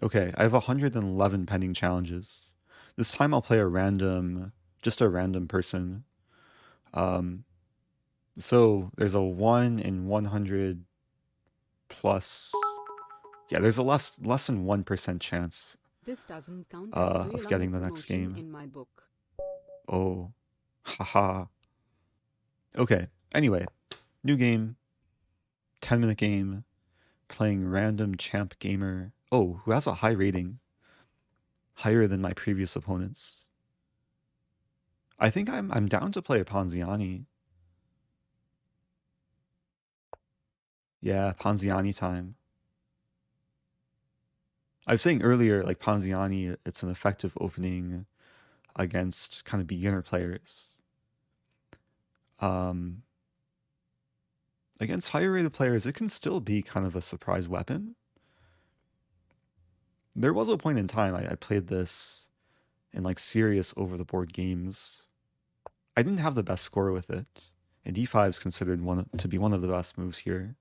Okay, I have 111 pending challenges. This time I'll play just a random person. Um, so there's a 1 in 100 plus. Yeah, there's a less than 1% chance This doesn't count as a of real under getting the next promotion game. in my book. Oh, haha. Okay, anyway, new game, 10-minute game, playing random champ gamer. Oh, who has a high rating, higher than my previous opponents. I think I'm down to play a Ponziani. Yeah, Ponziani time. I was saying earlier, like Ponziani, it's an effective opening against kind of beginner players. Um, Against higher rated players, it can still be kind of a surprise weapon. There was a point in time I played this in like serious over the board games. I didn't have the best score with it, and d5 is considered to be one of the best moves here.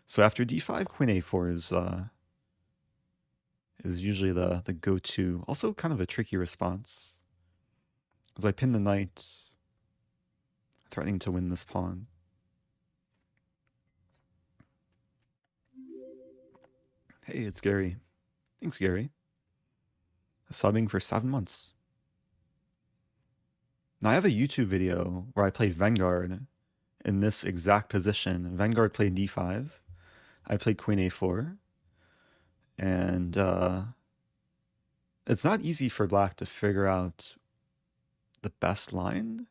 So after d5, queen a4 is usually the go-to. Also kind of a tricky response. As I pin the knight, threatening to win this pawn. Hey, it's Gary. Thanks, Gary. Subbing for 7 months. Now I have a YouTube video where I played Vanguard in this exact position. Vanguard played d5. I played queen a4. And it's not easy for black to figure out the best line,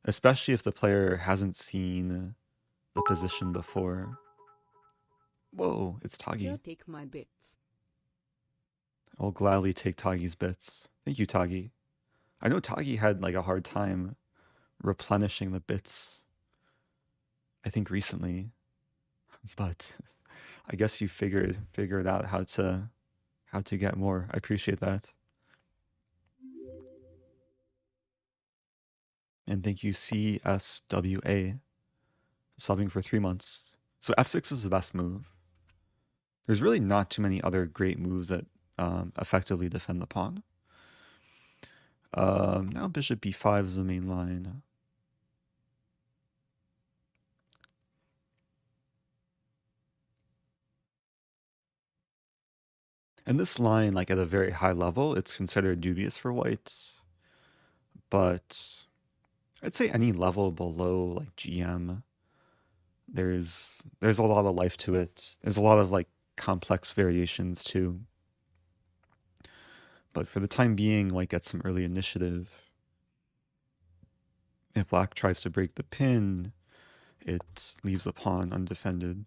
especially if the player hasn't seen the position before. Whoa, it's Here, Tagi. take my bits. I'll gladly take Tagi's bits. Thank you, Tagi. I know Tagi had like a hard time replenishing the bits, I think recently, but I guess you figured out how to get more. I appreciate that. And thank you, CSWA, subbing for 3 months. So f6 is the best move. There's really not too many other great moves that effectively defend the pawn. Now bishop b5 is the main line. And this line, like at a very high level, it's considered dubious for white. But I'd say any level below like GM, there's a lot of life to it. There's a lot of like complex variations too. But for the time being, white gets some early initiative. If black tries to break the pin, it leaves the pawn undefended.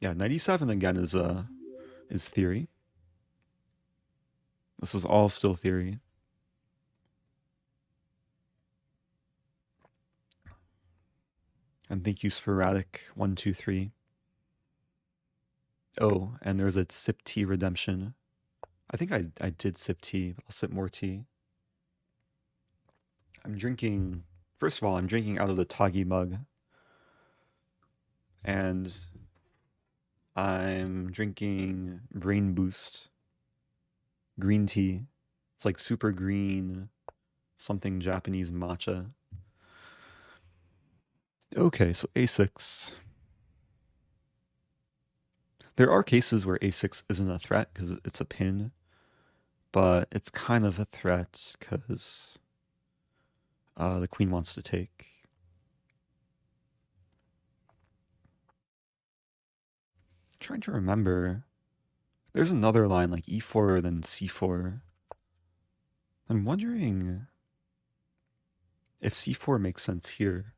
Yeah, 97 again is theory. This is all still theory. And thank you, Sporadic123. Oh, and there's a sip tea redemption. I think I did sip tea, but I'll sip more tea. I'm drinking, first of all, I'm drinking out of the Tagi mug. And I'm drinking Brain Boost green tea. It's like super green, something Japanese matcha. Okay, so a6. There are cases where a6 isn't a threat because it's a pin, but it's kind of a threat because the queen wants to take. Trying to remember. There's another line like e4 then c4. I'm wondering if c4 makes sense here.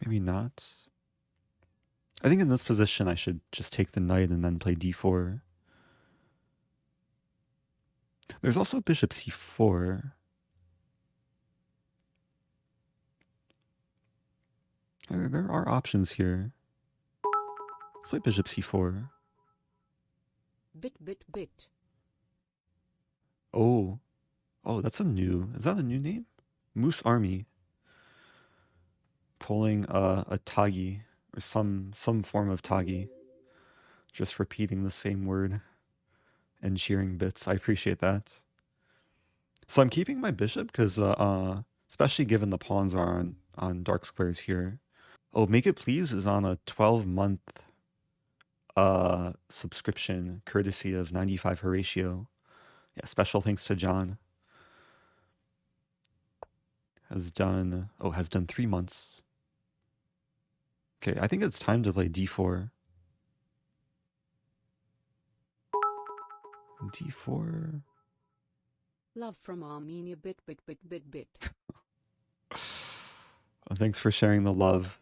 Maybe not. I think in this position I should just take the knight and then play d4. There's also bishop c4. There are options here. Let's play bishop c4. Bit. Oh, that's a new. Is that a new name? Moose Army. pulling a tagi, or some form of tagi. Just repeating the same word and cheering bits. I appreciate that. So I'm keeping my bishop because, especially given the pawns are on dark squares here. Oh, Make It Please is on a 12-month subscription courtesy of 95 Horatio. Yeah, special thanks to John. Has done 3 months. Okay, I think it's time to play d4. d4. Love from Armenia bit. Thanks for sharing the love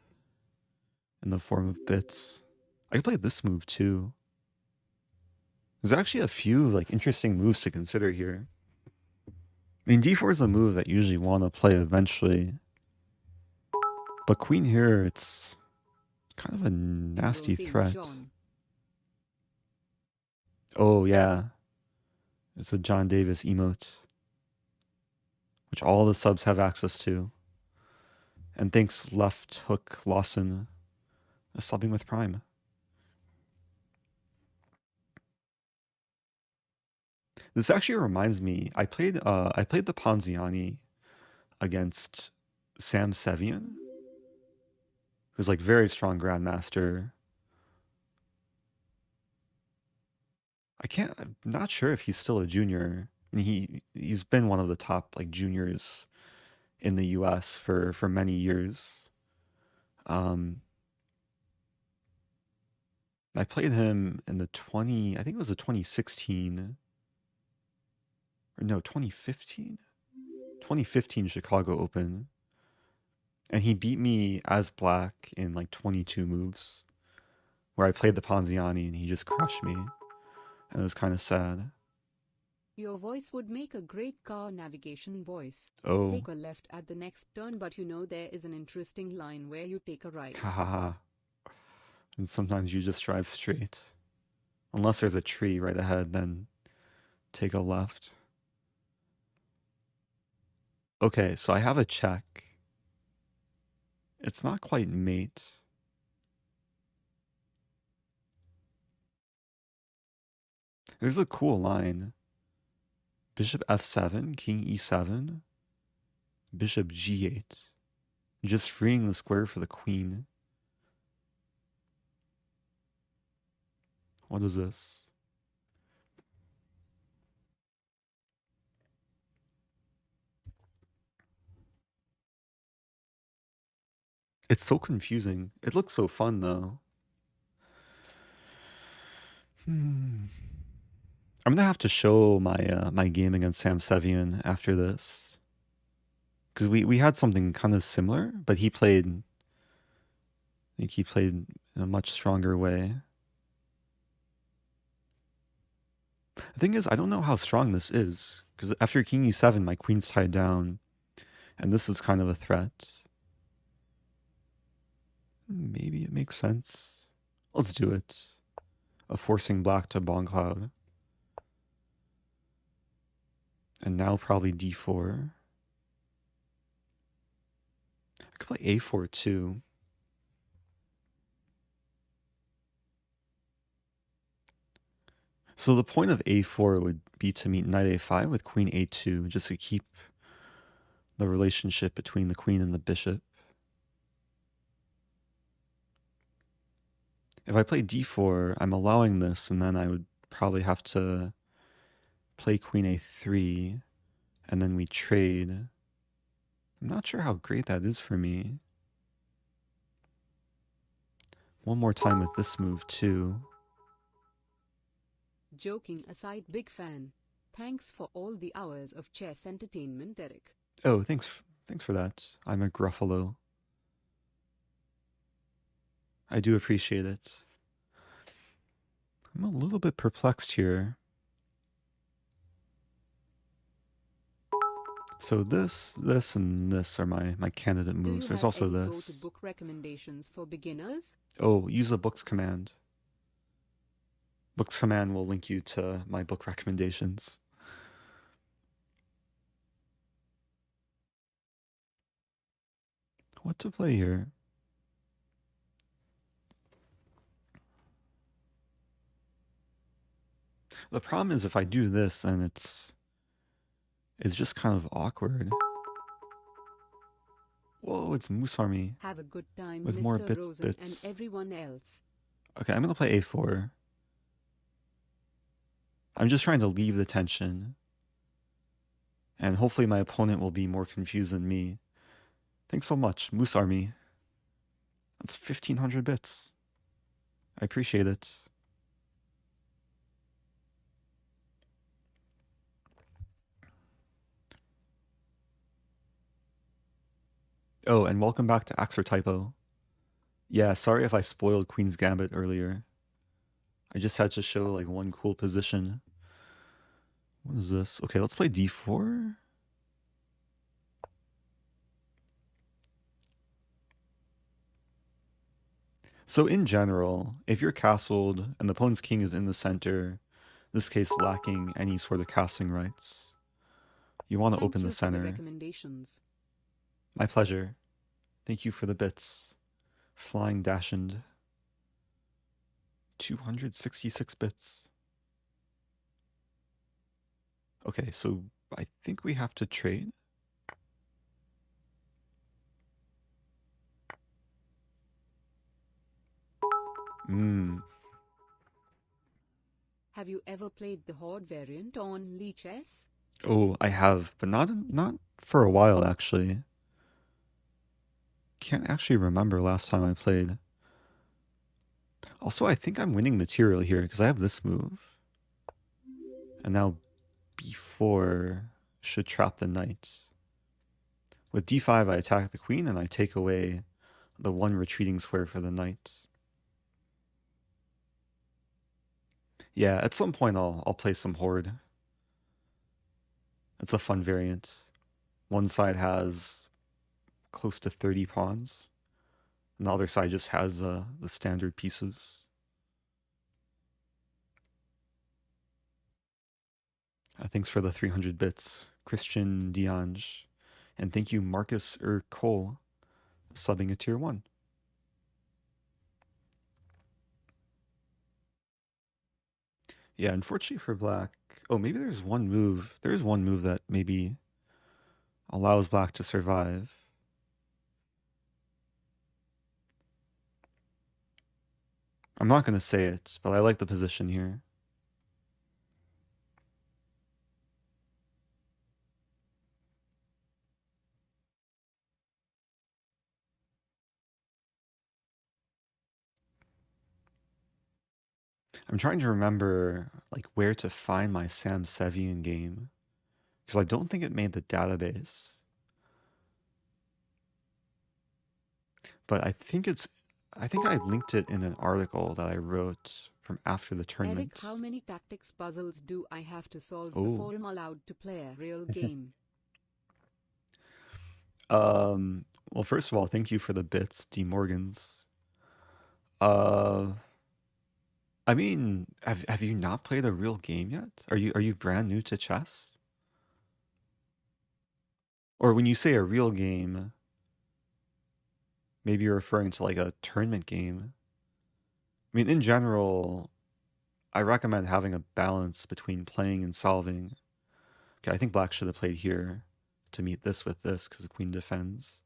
in the form of bits. I could play this move too. There's actually a few like interesting moves to consider here. I mean, d4 is a move that you usually want to play eventually. But queen here, it's kind of a nasty Rosen threat. John. Oh, yeah. It's a John Davis emote, which all the subs have access to. And thanks Left Hook Lawson, subbing with Prime. This actually reminds me, I played the Ponziani against Sam Sevian, who's like very strong grandmaster. I'm not sure if he's still a junior. I mean, he's been one of the top like juniors in the US for many years. I played him in the I think it was the 2016 or no, 2015? 2015 Chicago Open. And he beat me as black in like 22 moves, where I played the Ponziani and he just crushed me. And it was kind of sad. Your voice would make a great car navigation voice. Oh. Take a left at the next turn, but you know there is an interesting line where you take a right. Haha. And sometimes you just drive straight. Unless there's a tree right ahead, then take a left. Okay, so I have a check. It's not quite mate. There's a cool line. Bishop f7, king e7, bishop g8. Just freeing the square for the queen. What is this? It's so confusing. It looks so fun though. I'm gonna have to show my my game against Sam Sevian after this, because we had something kind of similar, but I think he played in a much stronger way. The thing is, I don't know how strong this is, because after king e7, my queen's tied down, and this is kind of a threat. Maybe it makes sense. Let's do it. Forcing black to Bong Cloud. And now probably d4. I could play a4 too. So the point of a4 would be to meet knight a5 with queen a2, just to keep the relationship between the queen and the bishop. If I play d4, I'm allowing this, and then I would probably have to play queen a3, and then we trade. I'm not sure how great that is for me. One more time with this move too. Joking aside, big fan. Thanks for all the hours of chess entertainment, Eric. Oh, thanks for that. I'm a Gruffalo. I do appreciate it. I'm a little bit perplexed here. So this, and this are my candidate moves. There's also this. Do you have any go-to book recommendations for beginners? Oh, use the books command. Books command will link you to my book recommendations. What to play here? The problem is if I do this and it's just kind of awkward. Whoa, it's Moose Army Have a good time, with more Mr. Rosen and bits. everyone else. Okay, I'm gonna play A4. I'm just trying to leave the tension. And hopefully my opponent will be more confused than me. Thanks so much, Moose Army. That's 1,500 bits. I appreciate it. Oh, and welcome back to Axer Typo. Yeah, sorry if I spoiled Queen's Gambit earlier. I just had to show like one cool position. What is this? Okay, let's play D4. So in general, if you're castled and the opponent's king is in the center, in this case lacking any sort of castling rights, you want to open the Thank you for the center. recommendations. My pleasure. Thank you for the bits. Flying Dashend. 266 bits. Okay, so I think we have to trade. Have you ever played the Horde variant on lichess? Oh, I have, but not for a while actually. Can't actually remember last time I played. Also, I think I'm winning material here because I have this move. And now b4 should trap the knight. With d5, I attack the queen and I take away the one retreating square for the knight. Yeah, at some point I'll play some Horde. It's a fun variant. One side has close to 30 pawns, and the other side just has the standard pieces. Thanks for the 300 bits, Christian Diange. And thank you, Marcus Cole, subbing a tier 1. Yeah, unfortunately for black. Oh, maybe there's one move. There is one move that maybe allows black to survive. I'm not going to say it, but I like the position here. I'm trying to remember like where to find my Sam Sevian game because I don't think it made the database. But I think I linked it in an article that I wrote from after the tournament. Eric, how many tactics puzzles do I have to solve Oh. before I'm allowed to play a real game? Well, first of all, thank you for the bits, D Morgans. I mean, have you not played a real game yet? Are you brand new to chess? Or when you say a real game, maybe you're referring to like a tournament game. I mean, in general, I recommend having a balance between playing and solving. Okay, I think black should have played here to meet this with this because the queen defends.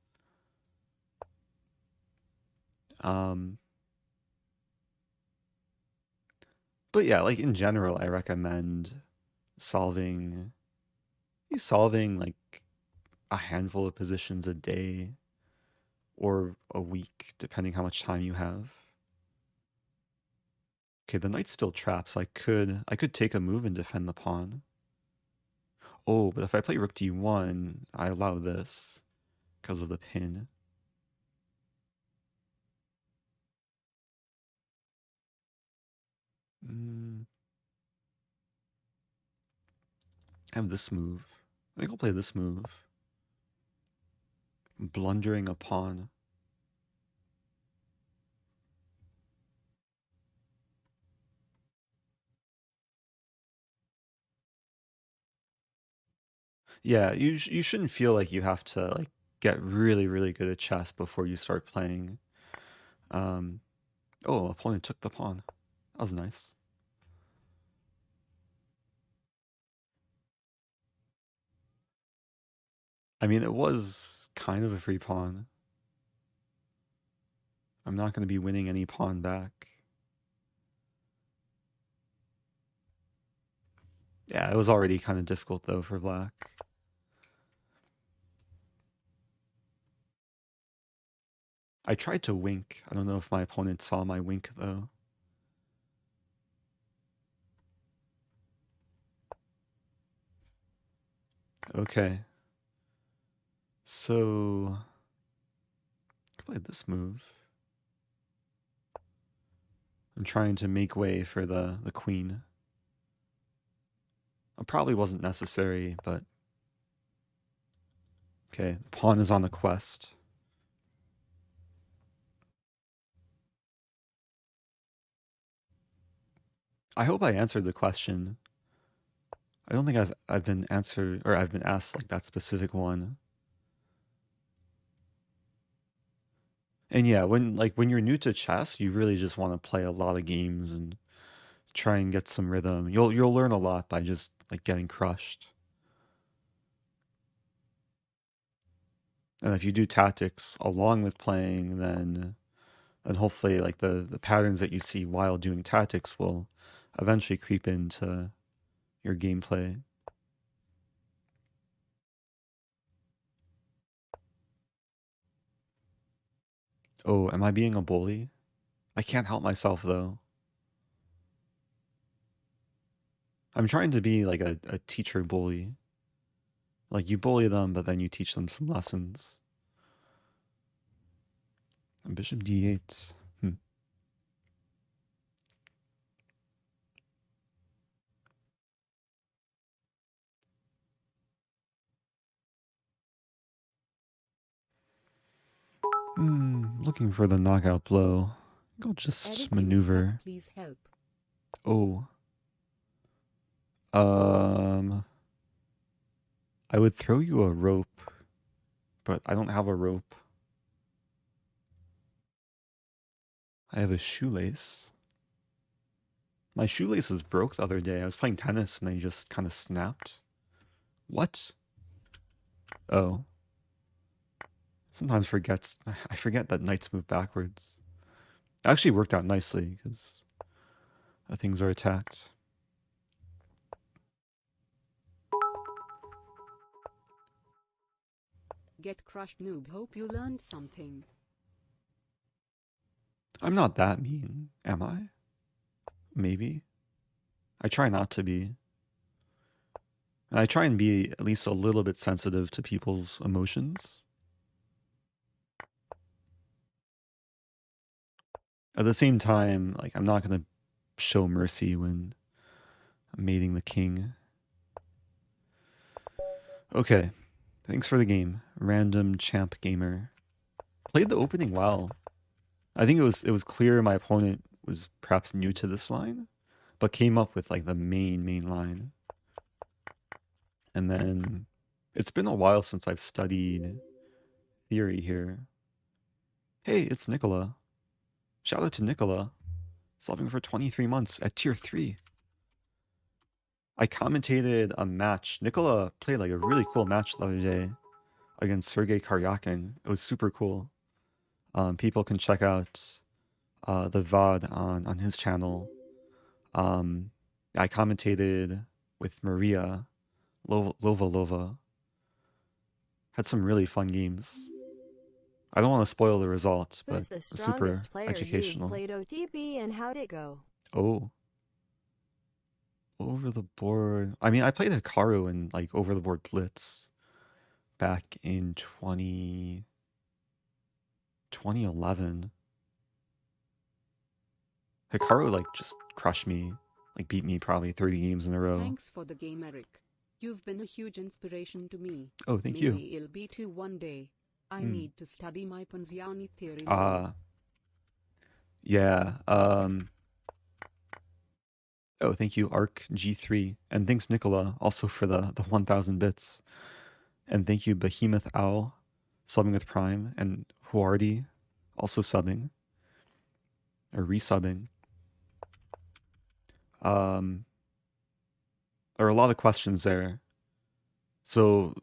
But yeah, like in general, I recommend solving like a handful of positions a day or a week, depending how much time you have. Okay, the knight's still trapped, so I could take a move and defend the pawn. Oh, but if I play rook d1, I allow this because of the pin. I have this move. I think I'll play this move. Blundering a pawn. Yeah, you shouldn't feel like you have to like get really good at chess before you start playing. Oh, opponent took the pawn. That was nice. I mean, it was kind of a free pawn. I'm not going to be winning any pawn back. Yeah, it was already kind of difficult, though, for black. I tried to wink. I don't know if my opponent saw my wink, though. Okay. So, I play this move. I'm trying to make way for the queen. It probably wasn't necessary, but... Okay, the pawn is on a quest. I hope I answered the question. I don't think I've been answered, or I've been asked like that specific one. And yeah, when you're new to chess, you really just want to play a lot of games and try and get some rhythm. You'll learn a lot by just like getting crushed. And if you do tactics along with playing, then hopefully like the patterns that you see while doing tactics will eventually creep into your gameplay. Oh, am I being a bully? I can't help myself though. I'm trying to be like a teacher bully. Like you bully them, but then you teach them some lessons. Bishop d8. Looking for the knockout blow. I'll just Eric, maneuver. please help. Oh. I would throw you a rope, but I don't have a rope. I have a shoelace. My shoelaces broke the other day. I was playing tennis and they just kind of snapped. What? Oh. Sometimes I forget that knights move backwards. It actually worked out nicely because things are attacked. Get crushed, noob. Hope you learned something. I'm not that mean, am I? Maybe. I try not to be. And I try and be at least a little bit sensitive to people's emotions. At the same time, like I'm not going to show mercy when I'm mating the king. Okay. Thanks for the game. Random champ gamer. Played the opening well. I think it was clear my opponent was perhaps new to this line, but came up with like the main line. And then it's been a while since I've studied theory here. Hey, it's Nicola. Shout out to Nicola. Subbing for 23 months at tier 3. I commentated a match. Nicola played like a really cool match the other day against Sergei Karyakin. It was super cool. People can check out the VOD on his channel. I commentated with Maria Lova. Had some really fun games. I don't want to spoil the results, but Who's the super strongest player educational. you've played OTP and how'd it go? Oh. Over the board. I mean, I played Hikaru in like over the board Blitz back in 2011. Hikaru like just crushed me, like beat me probably 30 games in a row. Thanks for the game, Eric. You've been a huge inspiration to me. Oh, thank Maybe you. Maybe it'll be too one day. I need to study my Ponziani theory. Yeah. Oh, thank you, Arc G3. And thanks, Nicola, also for the 1,000 bits. And thank you, Behemoth Owl, subbing with Prime, and Huardi, also subbing. Or resubbing. There are a lot of questions there. So,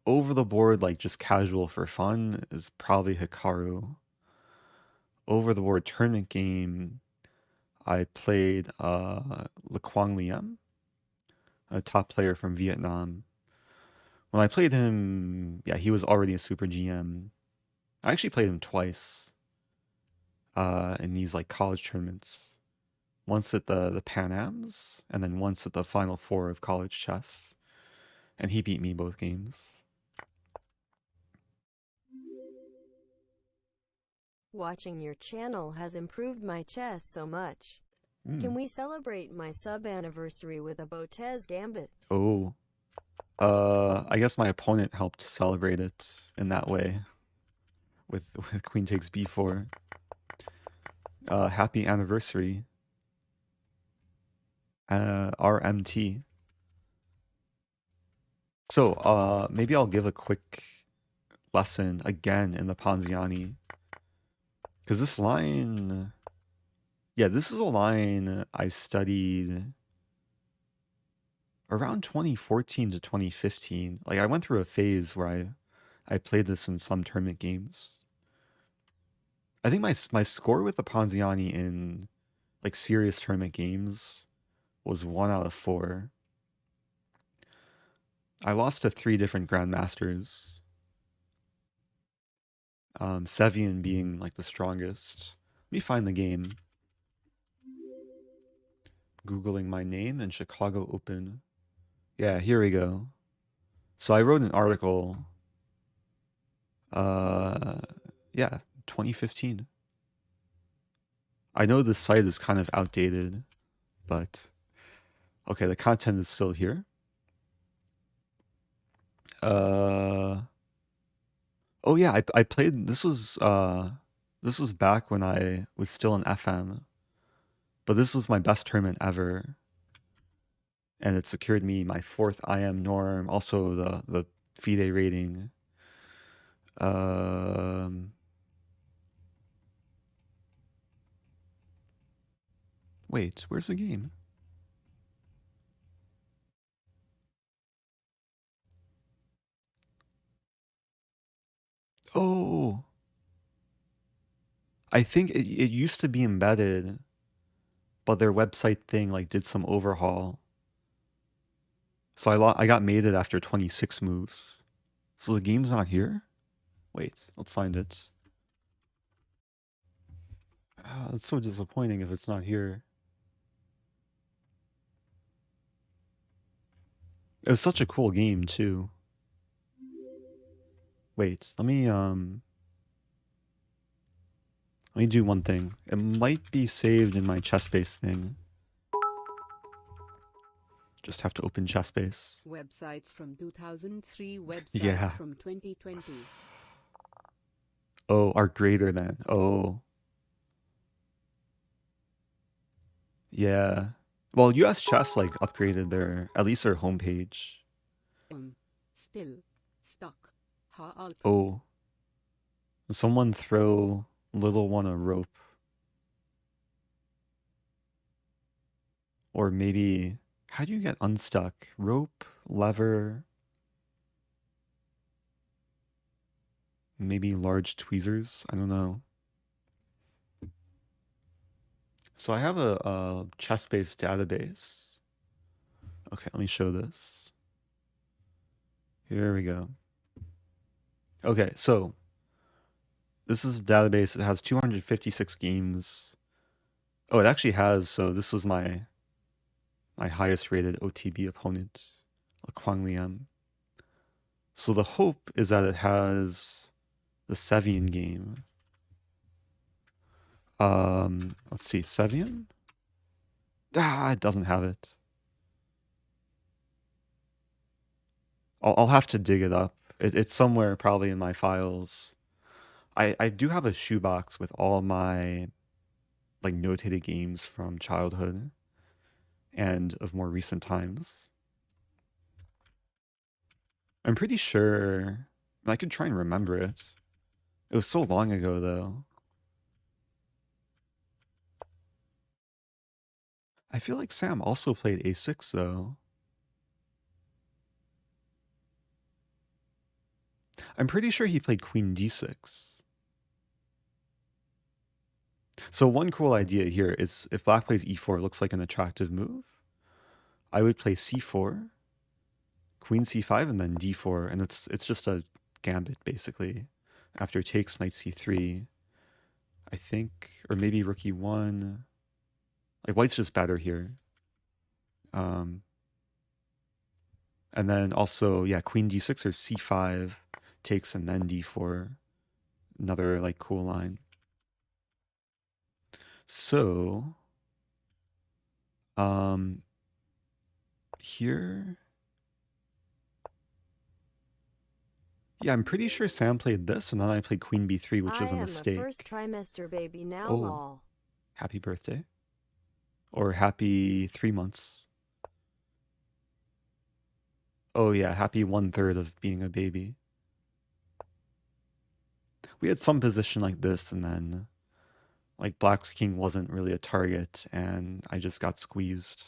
over the board, like just casual for fun, is probably Hikaru. Over the board tournament game, I played Laclede, a top player from Vietnam. When I played him, yeah, he was already a super GM. I actually played him twice in these like college tournaments. Once at the Pan Ams, and then once at the Final Four of college chess. And he beat me both games. Watching your channel has improved my chess so much. Can we celebrate my sub anniversary with a Botez Gambit? Oh. I guess my opponent helped celebrate it in that way. With Queen takes B4. Happy anniversary. RMT. So, maybe I'll give a quick lesson again in the Ponziani. Because this line... Yeah, this is a line I studied around 2014 to 2015. Like, I went through a phase where I played this in some tournament games. I think my score with the Ponziani in, like, serious tournament games was 1 out of 4. I lost to 3 different grandmasters. Sevian being, like, the strongest. Let me find the game. Googling my name and Chicago Open. Yeah, here we go. So I wrote an article. Yeah, 2015. I know this site is kind of outdated, but okay, the content is still here. Oh yeah, I played. This was back when I was still in FM, but this was my best tournament ever, and it secured me my 4th IM norm, also the FIDE rating. Wait, where's the game? Oh, I think it used to be embedded, but their website thing like did some overhaul. So I got mated after 26 moves. So the game's not here? Wait, let's find it. It's so disappointing if it's not here. It was such a cool game too. Wait, let me do one thing. It might be saved in my chess-based thing. Just have to open chess-base. Websites from 2003, websites Yeah. from 2020. Oh, are greater than. Oh. Yeah. Well, US Chess like upgraded at least their homepage. Still stuck. Oh. Someone throw little one a rope. Or maybe, how do you get unstuck? Rope, lever, maybe large tweezers? I don't know. So I have a chess-based database. Okay, let me show this. Here we go. Okay, so this is a database. It has 256 games. Oh, it actually has, so this was my highest rated OTB opponent, Laclede Ave. So the hope is that it has the Sevian game. Let's see, Sevian? It doesn't have it. I'll have to dig it up. It's somewhere probably in my files. I do have a shoebox with all my like notated games from childhood and of more recent times. I'm pretty sure I could try and remember it. It was so long ago though. I feel like Sam also played A6 though. I'm pretty sure he played queen d6. So one cool idea here is if black plays e4 looks like an attractive move, I would play c4, queen c5, and then d4, and it's just a gambit basically. After takes, knight c3, I think, or maybe rook e1. Like white's just better here. And then also, yeah, queen d6 or c5 takes and then d4. Another like cool line. So, here, yeah, I'm pretty sure Sam played this, and then I played queen b3, which is a mistake. I am a first trimester baby now, Oh, lol. happy birthday. Or happy 3 months. Oh yeah, happy 1/3 of being a baby. We had some position like this, and then like black's king wasn't really a target, and I just got squeezed.